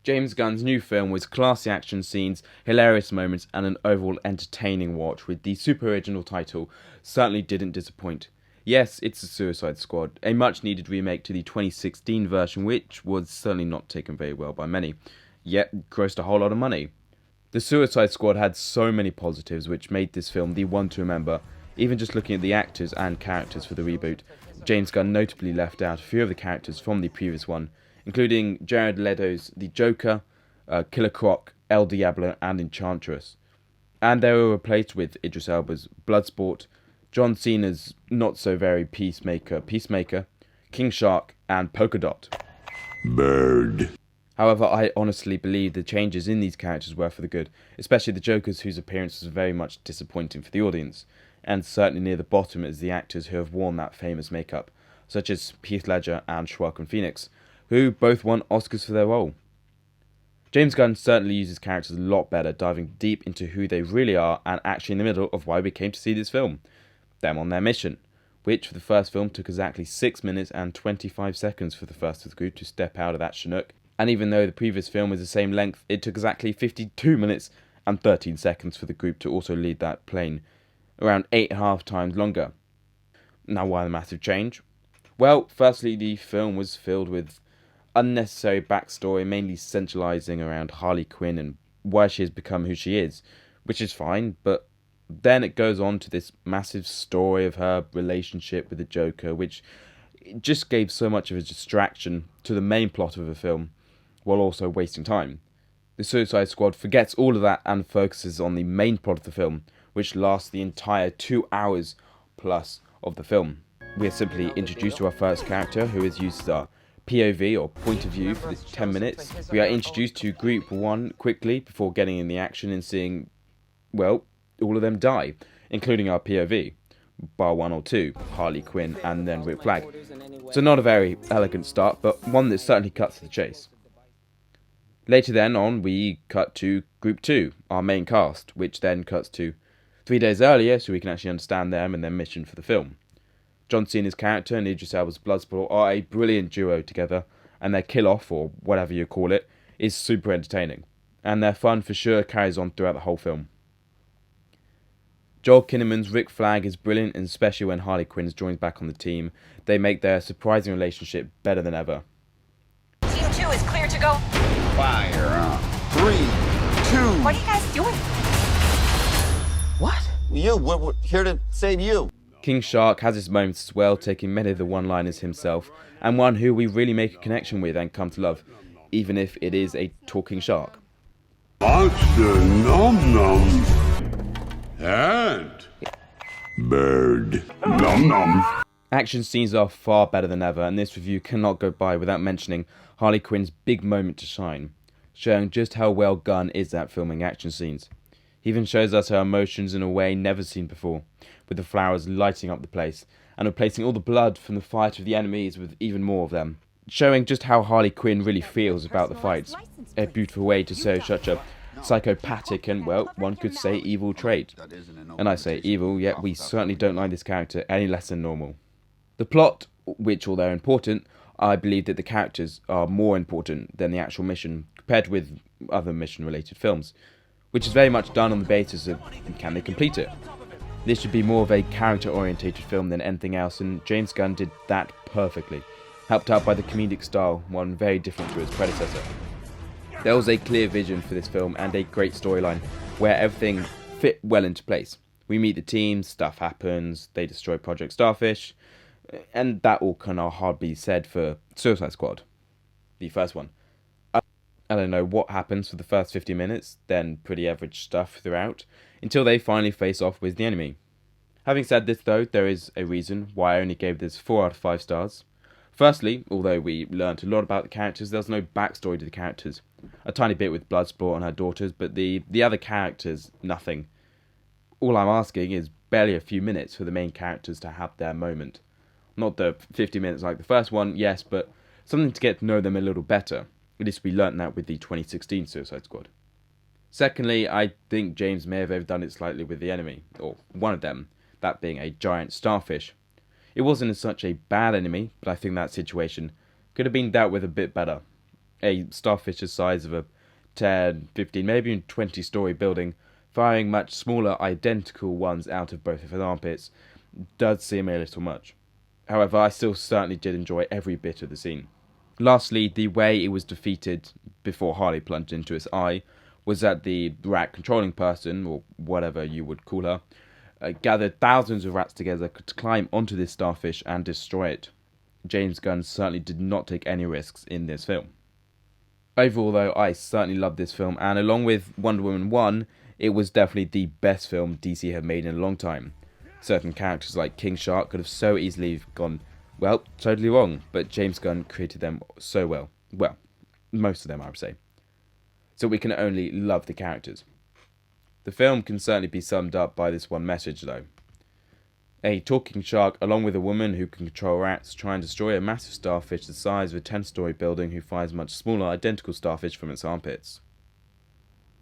James Gunn's new film was classy action scenes, hilarious moments, and an overall entertaining watch, with the super original title certainly didn't disappoint. Yes, it's the Suicide Squad, a much needed remake to the 2016 version, which was certainly not taken very well by many, yet grossed a whole lot of money. The Suicide Squad had so many positives which made this film the one to remember. Even just looking at the actors and characters for the reboot, James Gunn notably left out a few of the characters from the previous one, including Jared Leto's The Joker, Killer Croc, El Diablo, and Enchantress. And they were replaced with Idris Elba's Bloodsport, John Cena's not so very Peacemaker, King Shark, and Polka Dot. Bird. However, I honestly believe the changes in these characters were for the good, especially the Joker's, whose appearance was very much disappointing for the audience, and certainly near the bottom is the actors who have worn that famous makeup, such as Heath Ledger and Joaquin Phoenix, who both won Oscars for their role. James Gunn certainly uses characters a lot better, diving deep into who they really are and actually in the middle of why we came to see this film, them on their mission, which for the first film took exactly 6 minutes and 25 seconds for the first of the group to step out of that Chinook, and even though the previous film was the same length, it took exactly 52 minutes and 13 seconds for the group to also lead that plane, around 8.5 times longer. Now, why the massive change? Well, firstly, the film was filled with unnecessary backstory, mainly centralising around Harley Quinn and why she has become who she is, which is fine, but then it goes on to this massive story of her relationship with the Joker, which just gave so much of a distraction to the main plot of the film, while also wasting time. The Suicide Squad forgets all of that and focuses on the main plot of the film, which lasts the entire 2 hours plus of the film. We are simply introduced to our first character, who is used as our POV or point of view for this 10 minutes. We are introduced to Group 1 quickly before getting in the action and seeing, well, all of them die, including our POV, bar 1 or 2, Harley Quinn and then Rick Flag. So not a very elegant start, but one that certainly cuts to the chase. Later then on, we cut to Group 2, our main cast, which then cuts to 3 days earlier so we can actually understand them and their mission for the film. John Cena's character and Idris Elba's Bloodsport are a brilliant duo together, and their kill-off, or whatever you call it, is super entertaining, and their fun for sure carries on throughout the whole film. Joel Kinnaman's Rick Flag is brilliant, and especially when Harley Quinn joins back on the team, they make their surprising relationship better than ever. Team 2 is clear to go. Fire. 3, 2. What are you guys doing? What? We're here to save you. King Shark has his moments as well, taking many of the one-liners himself, and one who we really make a connection with and come to love, even if it is a talking shark. Monster Num Num. And Bird Num Num. Action scenes are far better than ever, and this review cannot go by without mentioning Harley Quinn's big moment to shine, showing just how well Gunn is at filming action scenes. He even shows us her emotions in a way never seen before, with the flowers lighting up the place, and replacing all the blood from the fight of the enemies with even more of them, showing just how Harley Quinn really feels about the fights. A beautiful way to show such a psychopathic and, well, one could say evil trait. And I say evil, yet we certainly don't like this character any less than normal. The plot, which although important, I believe that the characters are more important than the actual mission, compared with other mission-related films, which is very much done on the basis of can they complete it. This should be more of a character-orientated film than anything else, and James Gunn did that perfectly, helped out by the comedic style, one very different to his predecessor. There was a clear vision for this film and a great storyline, where everything fit well into place. We meet the team, stuff happens, they destroy Project Starfish, and that all can hardly be said for Suicide Squad, the first one. I don't know what happens for the first 50 minutes, then pretty average stuff throughout, until they finally face off with the enemy. Having said this though, there is a reason why I only gave this 4 out of 5 stars. Firstly, although we learnt a lot about the characters, there's no backstory to the characters. A tiny bit with Bloodsport and her daughters, but the other characters, nothing. All I'm asking is barely a few minutes for the main characters to have their moment. Not the 50 minutes like the first one, yes, but something to get to know them a little better. At least we learnt that with the 2016 Suicide Squad. Secondly, I think James may have overdone it slightly with the enemy, or one of them, that being a giant starfish. It wasn't such a bad enemy, but I think that situation could have been dealt with a bit better. A starfish the size of a 10, 15, maybe even 20-story building, firing much smaller identical ones out of both of his armpits, does seem a little much. However, I still certainly did enjoy every bit of the scene. Lastly, the way it was defeated before Harley plunged into its eye was that the rat controlling person, or whatever you would call her, gathered thousands of rats together to climb onto this starfish and destroy it. James Gunn certainly did not take any risks in this film. Overall, though, I certainly loved this film, and along with Wonder Woman 1, it was definitely the best film DC have made in a long time. Certain characters like King Shark could have so easily gone, well, totally wrong, but James Gunn created them so well. Well, most of them, I would say. So we can only love the characters. The film can certainly be summed up by this one message, though. A talking shark, along with a woman who can control rats, try and destroy a massive starfish the size of a 10-story building who fires much smaller, identical starfish from its armpits.